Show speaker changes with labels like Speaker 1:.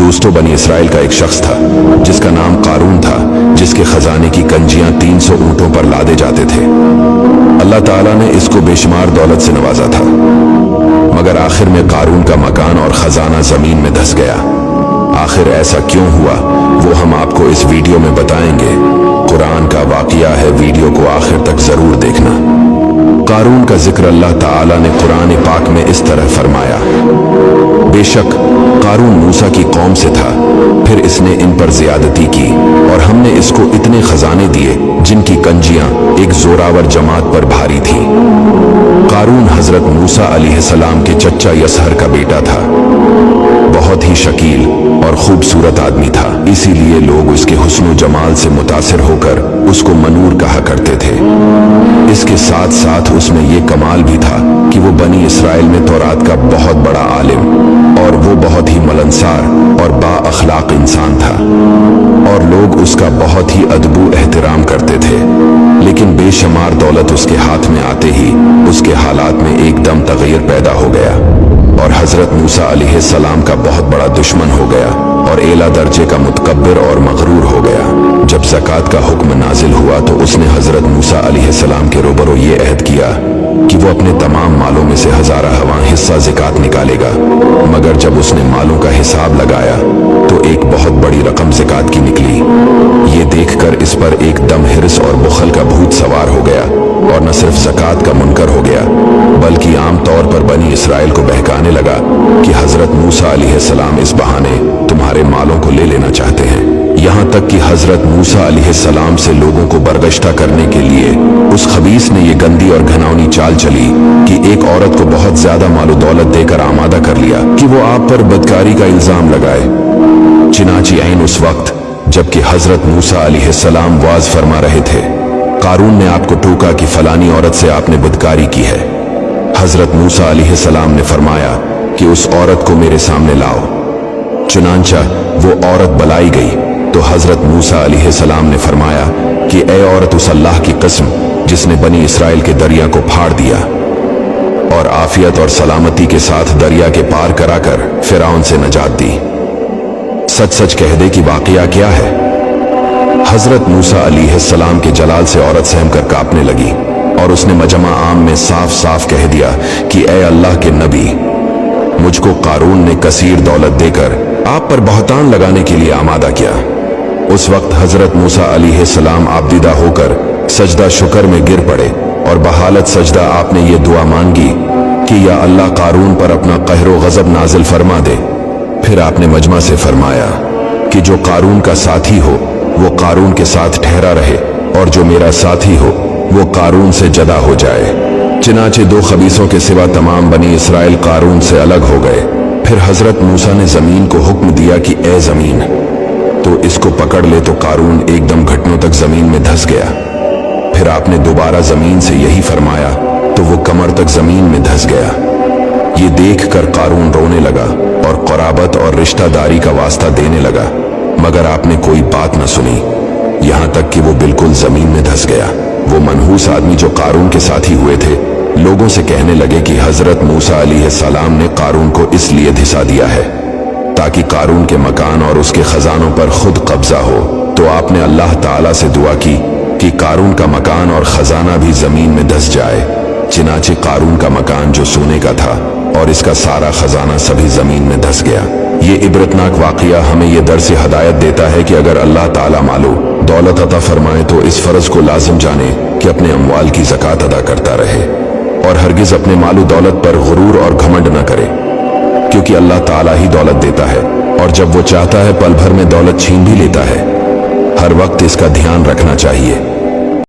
Speaker 1: दोस्तों, बनी इसराइल का एक शख्स था जिसका नाम कारून था, जिसके खजाने की कंजियां 300 ऊंटों पर लादे जाते थे। अल्लाह ताला ने इसको बेशुमार दौलत से नवाजा था, मगर आखिर में कारून का मकान और खजाना जमीन में धंस गया। आखिर ऐसा क्यों हुआ, वो हम आपको इस वीडियो में बताएंगे। कुरान का वाक़िया है, वीडियो को आखिर तक जरूर देखना। कारून का जिक्र अल्लाह ताला ने कुरान पाक में इस तरह फरमाया, बेशक कारून मूसा की कौम से था, फिर इसने इन पर ज्यादती की और हमने इसको इतने खजाने दिए जिनकी कंजियां एक जोरावर जमात पर भारी थी। कारून हजरत मूसा अलैहिस्सलाम के चच्चा यसहर का बेटा था। बहुत ही शकील और खूबसूरत आदमी था, इसीलिए लोग उसके हुस्न जमाल से मुतासिर होकर उसको मनूर कहा करते थे। इसके साथ साथ उसमें यह कमाल भी था कि वो बनी इसराइल में तौरात का बहुत बड़ा आलिम और वो बहुत ही मिलनसार और बाअखलाक इंसान था और लोग उसका बहुत ही अदबू एहतराम करते थे। लेकिन बेशुमार दौलत उसके हाथ में आते ही उसके हालात में एकदम तगय्युर पैदा हो गया और हजरत मूसा अलैहिस्सलाम का बहुत बड़ा दुश्मन हो गया और एला दर्जे का मुतकब्बिर और मगरूर हो गया। जब ज़कात का हुक्म नाजिल हुआ तो उसने हजरत मूसा अलैहिस्सलाम के रूबरू ये अहद किया कि वो अपने तमाम मालों में से 1000वां हिस्सा ज़कात निकालेगा। मगर जब उसने मालों का हिसाब लगाया तो एक बहुत बड़ी रकम ज़कात की निकली। ये देखकर इस पर एकदम हिर्स और बुखल का भूत सवार हो गया और न सिर्फ ज़कात का मुनकर हो गया बल्कि आम तौर पर बनी इसराइल को बहकाने लगा कि हजरत मूसा अलैहिस्सलाम इस बहाने तुम्हारे मालों को ले लेना चाहते हैं। यहाँ तक कि हजरत मूसा अलैहिस्सलाम से लोगों को बरगश्ता करने के लिए उस खबीस ने यह गंदी और घिनौनी चाल चली कि एक औरत को बहुत ज्यादा मालो दौलत देकर आमादा कर लिया कि वो आप पर बदकारी का इल्जाम लगाए। चिनाची ऐन उस वक्त जबकि हजरत मूसा अलैहिस्सलाम वाज फरमा रहे थे, कारून ने आपको टोका कि फलानी औरत से आपने बदकारी की है। हजरत मूसा अलैहिस्सलाम ने फरमाया कि उस औरत को मेरे सामने लाओ। चुनांचा वो औरत बुलाई गई तो हजरत मूसा अलैहिस्सलाम ने फरमाया कि ए औरत, उस अल्लाह की कसम जिसने बनी इसराइल के दरिया को फाड़ दिया और आफियत और सलामती के साथ दरिया के पार कराकर फिरौन से नजात दी, सच सच कह दे कि वाकया क्या है। हजरत मूसा अलैहिस्सलाम के जलाल से औरत सहम कर कांपने लगी और उसने मजमा आम में साफ साफ कह दिया कि ए अल्लाह के नबी, मुझको कारून ने कसीर दौलत देकर आप पर बहतान लगाने के लिए आमादा किया। उस वक्त हजरत मूसा अलैहिस्सलाम आबदीदा होकर सजदा शुक्र में गिर पड़े और बहालत सजदा आपने ये दुआ मांगी कि या अल्लाह कारून पर अपना कहरो गजब नाजिल फरमा दे। फिर आपने मजमा से फरमाया कि जो कारून का साथी हो वो कारून के साथ ठहरा रहे और जो मेरा साथी हो वो कारून से जदा हो जाए। चिनाचे दो खबीसों के सिवा तमाम बनी इसराइल कारून से अलग हो गए। फिर हजरत मूसा ने जमीन को हुक्म दिया कि ए जमीन, तो इसको पकड़ ले, तो कारून एकदम घुटनों तक जमीन में धंस गया। फिर आपने दोबारा जमीन से यही फरमाया तो वो कमर तक जमीन में धंस गया। ये देखकर कारून रोने लगा और क़राबत और रिश्तेदारी का वास्ता देने लगा, मगर आपने कोई बात न सुनी, यहाँ तक कि वो बिल्कुल जमीन में धंस गया। वो मनहूस आदमी जो कारून के साथी हुए थे लोगों से कहने लगे कि हजरत मूसा अलैहिस्सलाम ने कारून को इसलिए धिसा दिया है ताकि कारून के मकान और उसके खजानों पर खुद कब्जा हो। तो आपने अल्लाह ताला से दुआ की कि कारून का मकान और खजाना भी जमीन में धंस जाए। चिनाचे कारून का मकान जो सोने का था और इसका सारा खजाना सभी जमीन में धंस गया। ये इबरतनाक वाकया हमें यह दर्स हिदायत देता है कि अगर अल्लाह ताला मालो दौलत अता फरमाए तो इस फर्ज को लाजिम जाने कि अपने अमवाल की ज़कात अदा करता रहे और हरगिज अपने मालो दौलत पर गुरूर और घमंड न करे, क्योंकि अल्लाह ताला ही दौलत देता है और जब वो चाहता है पल भर में दौलत छीन भी लेता है। हर वक्त इसका ध्यान रखना चाहिए।